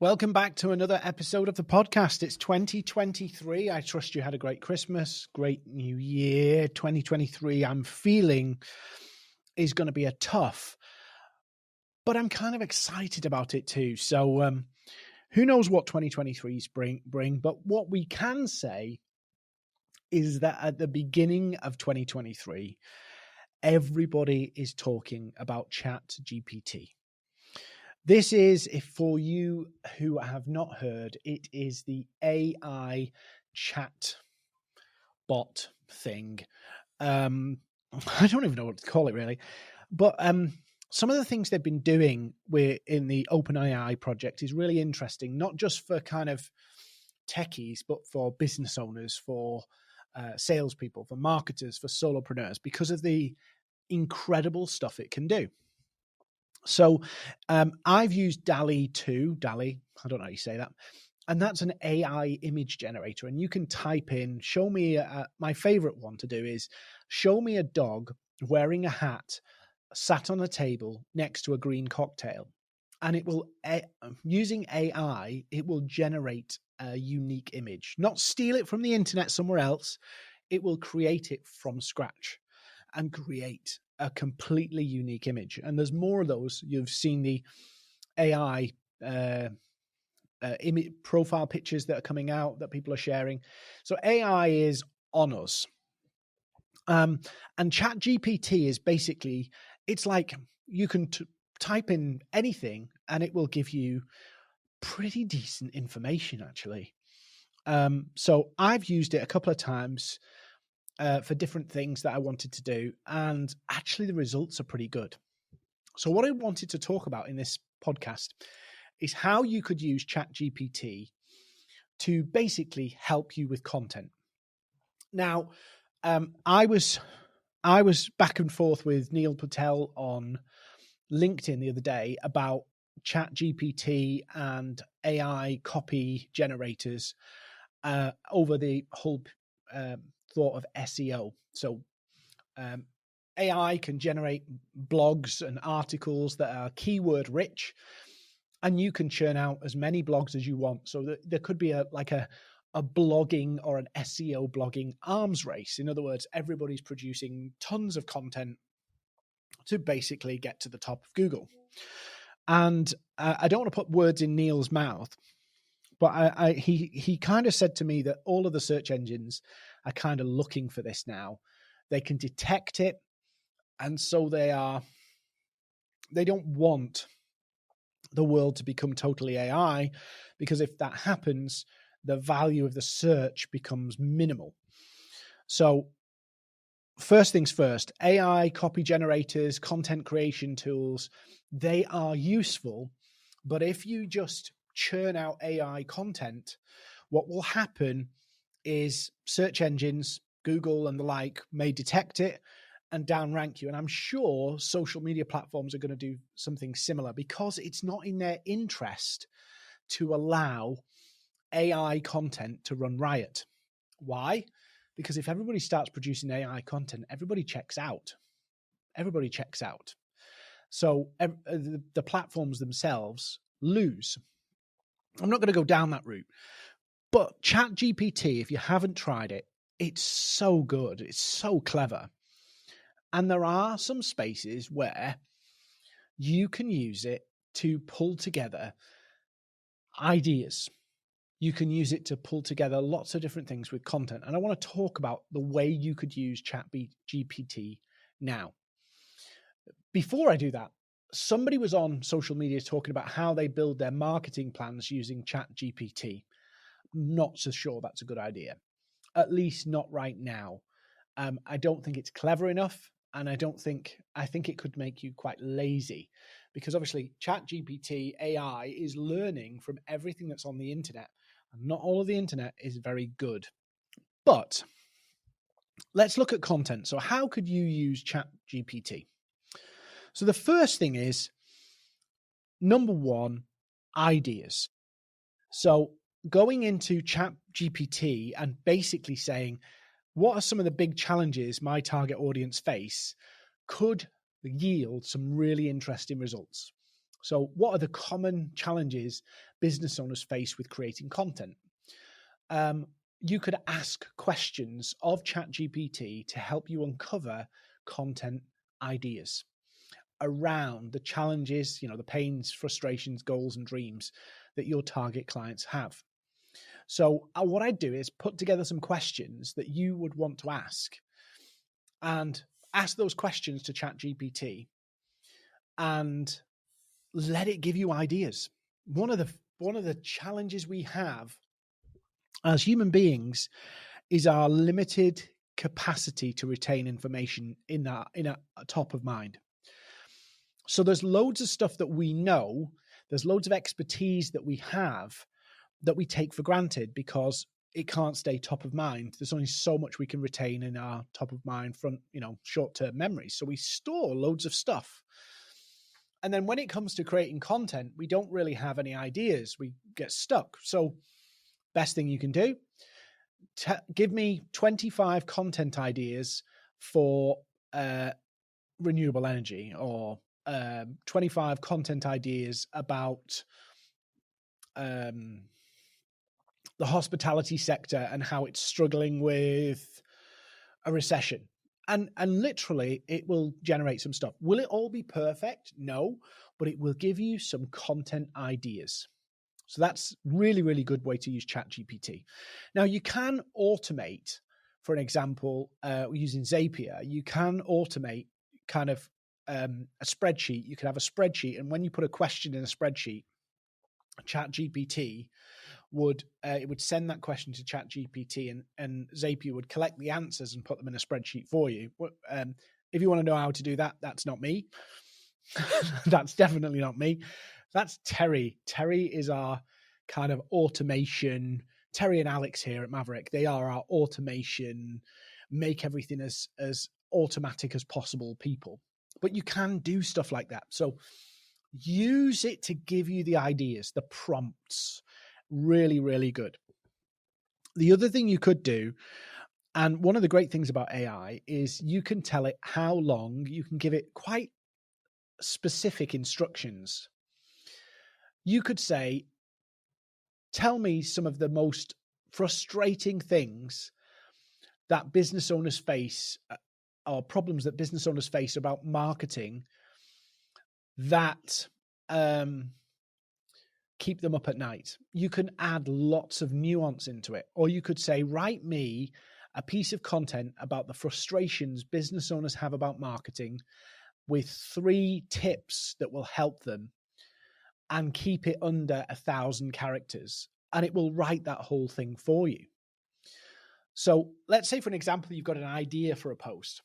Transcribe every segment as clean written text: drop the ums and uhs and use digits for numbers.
Welcome back to another episode of the podcast. It's 2023. I trust you had a great Christmas, great new year. 2023, I'm feeling is going to be a tough, but I'm kind of excited about it too. So who knows what 2023's bring, but what we can say is that at the beginning of 2023, everybody is talking about ChatGPT. This is, if for you who have not heard, it is the AI chat bot thing. I don't even know what to call it really, but some of the things they've been doing in the OpenAI project is really interesting, not just for kind of techies, but for business owners, for salespeople, for marketers, for solopreneurs, because of the incredible stuff it can do. So I've used DALL-E 2, DALL-E, I don't know how you say that, and that's an AI image generator. And you can type in, show me, my favorite one to do is show me a dog wearing a hat, sat on a table next to a green cocktail. And it will, using AI, it will generate a unique image, not steal it from the internet somewhere else. It will create it from scratch and create a completely unique image. And there's more of those. You've seen the AI image profile pictures that are coming out that people are sharing. So AI is on us. And ChatGPT is basically, it's like you can type in anything and it will give you pretty decent information, actually. So I've used it a couple of times for different things that I wanted to do. And actually the results are pretty good. So what I wanted to talk about in this podcast is how you could use ChatGPT to basically help you with content. Now, I was back and forth with Neil Patel on LinkedIn the other day about ChatGPT and AI copy generators over the whole thought of SEO. So AI can generate blogs and articles that are keyword rich, and you can churn out as many blogs as you want. So there could be a blogging or an SEO blogging arms race. In other words, everybody's producing tons of content to basically get to the top of Google. And I don't want to put words in Neil's mouth, but he kind of said to me that all of the search engines are kind of looking for this now. They can detect it, and so they don't want the world to become totally AI, because if that happens, the value of the search becomes minimal. So first things first, AI copy generators, content creation tools, they are useful, but if you just churn out AI content, what will happen is search engines, Google and the like, may detect it and downrank you. And I'm sure social media platforms are going to do something similar, because it's not in their interest to allow AI content to run riot. Why? Because if everybody starts producing AI content, everybody checks out. Everybody checks out. So the platforms themselves lose. I'm not going to go down that route. But ChatGPT, if you haven't tried it, it's so good. It's so clever. And there are some spaces where you can use it to pull together ideas. You can use it to pull together lots of different things with content. And I want to talk about the way you could use ChatGPT now. Before I do that, somebody was on social media talking about how they build their marketing plans using ChatGPT. Not so sure that's a good idea, at least not right now. I don't think it's clever enough, and I think it could make you quite lazy, because obviously ChatGPT AI is learning from everything that's on the internet, and not all of the internet is very good. But let's look at content. So how could you use ChatGPT? So the first thing is, number one, ideas. So going into ChatGPT and basically saying, what are some of the big challenges my target audience face, could yield some really interesting results. So what are the common challenges business owners face with creating content? You could ask questions of ChatGPT to help you uncover content ideas around the challenges, the pains, frustrations, goals, and dreams that your target clients have. So what I do is put together some questions that you would want to ask and ask those questions to ChatGPT and let it give you ideas. One of the challenges we have as human beings is our limited capacity to retain information in a top of mind. So there's loads of stuff that we know, there's loads of expertise that we have that we take for granted because it can't stay top of mind. There's only so much we can retain in our top of mind from, short-term memories. So we store loads of stuff. And then when it comes to creating content, we don't really have any ideas. We get stuck. So best thing you can do, give me 25 content ideas for renewable energy, or 25 content ideas about the hospitality sector and how it's struggling with a recession. And literally it will generate some stuff. Will it all be perfect? No, but it will give you some content ideas. So that's really, really good way to use ChatGPT. Now you can automate, for an example, using Zapier, you can automate kind of a spreadsheet. You can have a spreadsheet, and when you put a question in a spreadsheet, ChatGPT would send that question to ChatGPT, and Zapier would collect the answers and put them in a spreadsheet for you. If you want to know how to do that, that's not me. That's definitely not me. That's Terry. Terry is our kind of automation. Terry and Alex here at Maverick, they are our automation, make everything as automatic as possible people. But you can do stuff like that. So use it to give you the ideas, the prompts. Really, really good. The other thing you could do, and one of the great things about AI, is you can tell it how long, you can give it quite specific instructions. You could say, tell me some of the most frustrating things that business owners face, or problems that business owners face about marketing that keep them up at night. You can add lots of nuance into it. Or you could say, write me a piece of content about the frustrations business owners have about marketing with 3 tips that will help them, and keep it under 1,000 characters. And it will write that whole thing for you. So let's say, for an example, you've got an idea for a post.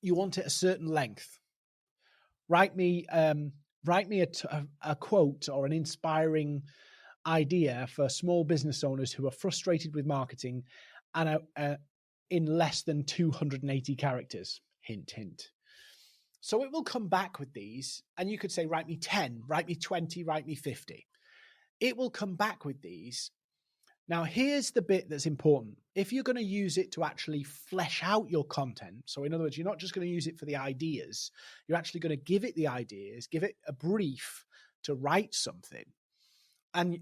You want it a certain length. Write me a quote or an inspiring idea for small business owners who are frustrated with marketing, and in less than 280 characters. Hint, hint. So it will come back with these, and you could say, write me 10, write me 20, write me 50. It will come back with these. Now, here's the bit that's important. If you're going to use it to actually flesh out your content, so in other words, you're not just going to use it for the ideas, you're actually going to give it the ideas, give it a brief to write something. And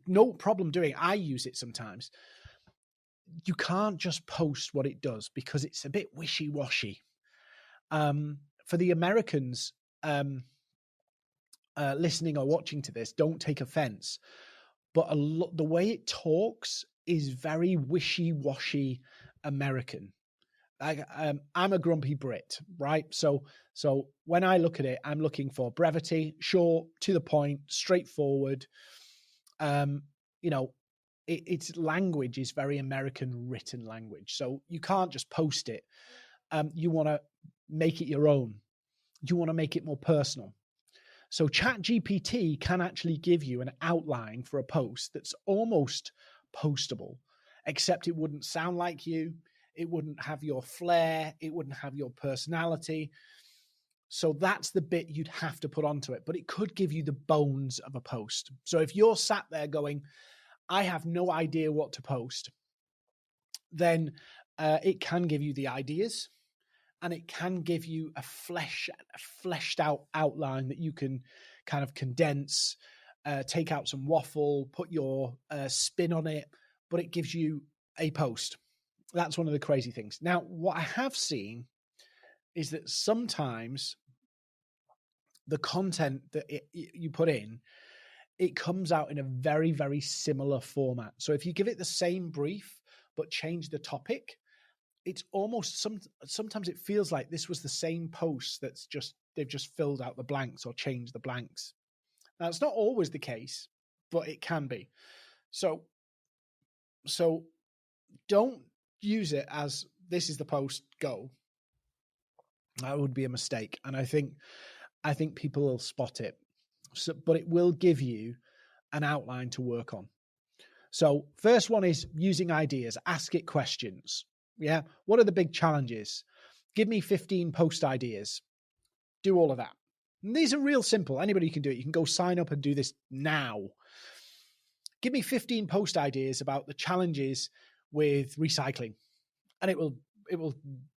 no problem doing it. I use it sometimes. You can't just post what it does because it's a bit wishy-washy. For the Americans listening or watching to this, don't take offense, but the way it talks is very wishy-washy American. I'm a grumpy Brit, right? So when I look at it, I'm looking for brevity, short, to the point, straightforward. Its language is very American written language. So you can't just post it. You want to make it your own. You want to make it more personal. So ChatGPT can actually give you an outline for a post that's almost postable, except it wouldn't sound like you. It wouldn't have your flair. It wouldn't have your personality. So that's the bit you'd have to put onto it. But it could give you the bones of a post. So if you're sat there going, I have no idea what to post, then it can give you the ideas. And it can give you a fleshed out outline that you can kind of condense, take out some waffle, put your spin on it, but it gives you a post. That's one of the crazy things. Now, what I have seen is that sometimes the content that you put in, it comes out in a very, very similar format. So if you give it the same brief, but change the topic, it's almost sometimes it feels like this was the same post they've just filled out the blanks or changed the blanks. Now, it's not always the case, but it can be. So don't use it as this is the post, go. That would be a mistake. And I think people will spot it. So, but it will give you an outline to work on. So first one is using ideas, ask it questions. Yeah. What are the big challenges? Give me 15 post ideas. Do all of that. And these are real simple. Anybody can do it. You can go sign up and do this now. Give me 15 post ideas about the challenges with recycling, and it will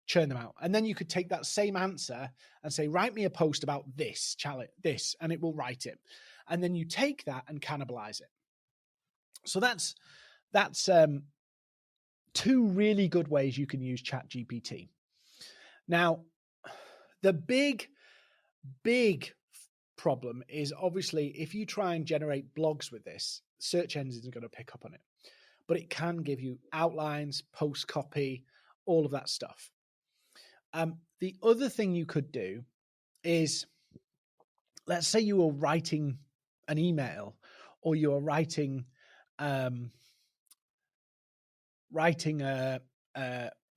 churn them out. And then you could take that same answer and say, write me a post about this challenge, and it will write it. And then you take that and cannibalize it. So that's two really good ways you can use ChatGPT. Now, the big problem is obviously if you try and generate blogs with this, search engines are going to pick up on it. But it can give you outlines, post copy, all of that stuff. The other thing you could do is, let's say you were writing an email or you are writing a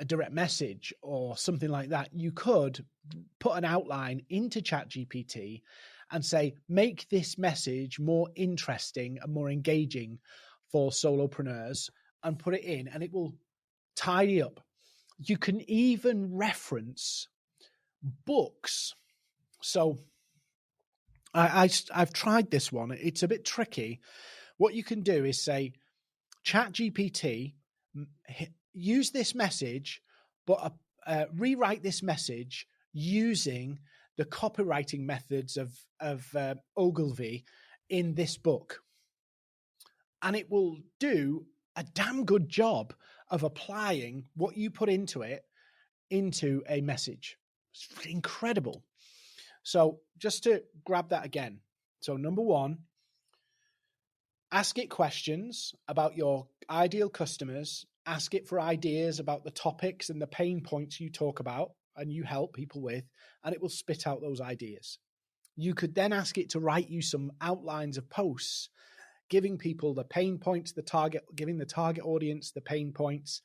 direct message or something like that. You could put an outline into ChatGPT and say, make this message more interesting and more engaging for solopreneurs, and put it in, and it will tidy up. You can even reference books. So I've tried this one. It's a bit tricky. What you can do is say, ChatGPT, use this message, but rewrite this message using the copywriting methods of Ogilvy in this book. And it will do a damn good job of applying what you put into it into a message. It's incredible. So just to grab that again. So number one, ask it questions about your ideal customers. Ask it for ideas about the topics and the pain points you talk about and you help people with, and it will spit out those ideas. You could then ask it to write you some outlines of posts, giving people the pain points, giving the target audience the pain points,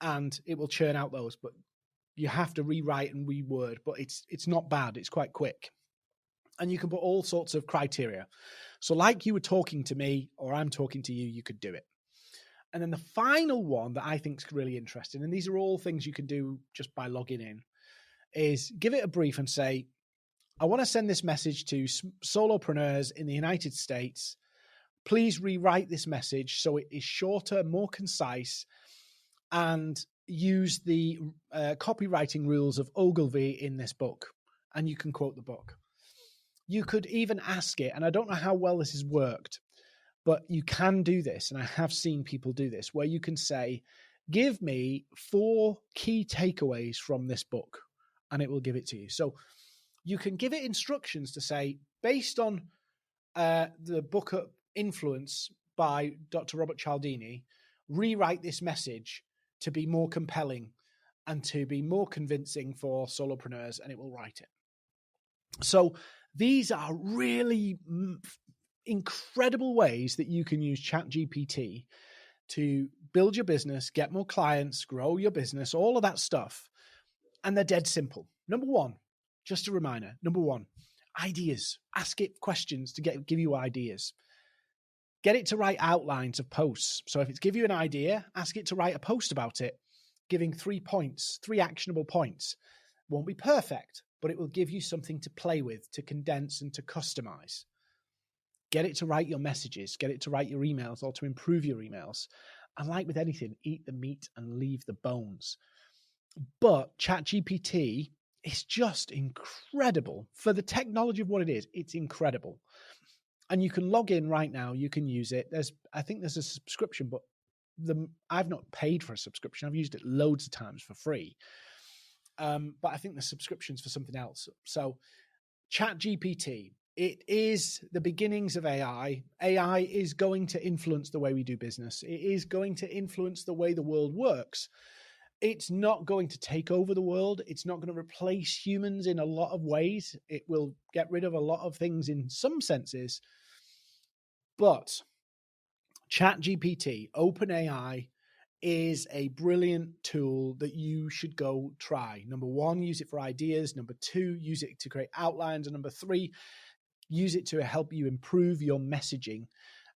and it will churn out those. But you have to rewrite and reword, but it's not bad. It's quite quick. And you can put all sorts of criteria. So like you were talking to me or I'm talking to you, you could do it. And then the final one that I think is really interesting, and these are all things you can do just by logging in, is give it a brief and say, I want to send this message to solopreneurs in the United States. Please rewrite this message so it is shorter, more concise, and use the copywriting rules of Ogilvy in this book. And you can quote the book. You could even ask it, and I don't know how well this has worked, but you can do this, and I have seen people do this, where you can say, give me 4 key takeaways from this book, and it will give it to you. So you can give it instructions to say, based on the book Influence by Dr. Robert Cialdini, rewrite this message to be more compelling and to be more convincing for solopreneurs, and it will write it. So these are really incredible ways that you can use ChatGPT to build your business, get more clients, grow your business, all of that stuff. And they're dead simple. Number one, just a reminder, ideas. Ask it questions to give you ideas. Get it to write outlines of posts. So if it's give you an idea, ask it to write a post about it, giving 3 points, 3 actionable points. Won't be perfect, but it will give you something to play with, to condense and to customize. Get it to write your messages, get it to write your emails or to improve your emails. And like with anything, eat the meat and leave the bones. But ChatGPT, it's just incredible for the technology of what it is. It's incredible. And you can log in right now. You can use it. I think there's a subscription, but I've not paid for a subscription. I've used it loads of times for free. But I think the subscription's for something else. So ChatGPT, it is the beginnings of AI. AI is going to influence the way we do business. It is going to influence the way the world works. It's not going to take over the world. It's not going to replace humans in a lot of ways. It will get rid of a lot of things in some senses. But ChatGPT, OpenAI, is a brilliant tool that you should go try. Number one, use it for ideas. Number two, use it to create outlines. And number three, use it to help you improve your messaging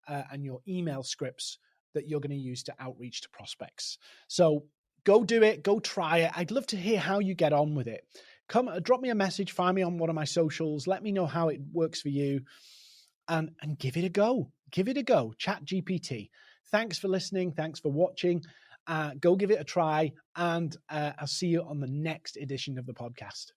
and your email scripts that you're going to use to outreach to prospects. So go do it. Go try it. I'd love to hear how you get on with it. Come, drop me a message. Find me on one of my socials. Let me know how it works for you, and give it a go. Give it a go. ChatGPT. Thanks for listening. Thanks for watching. Go give it a try, and I'll see you on the next edition of the podcast.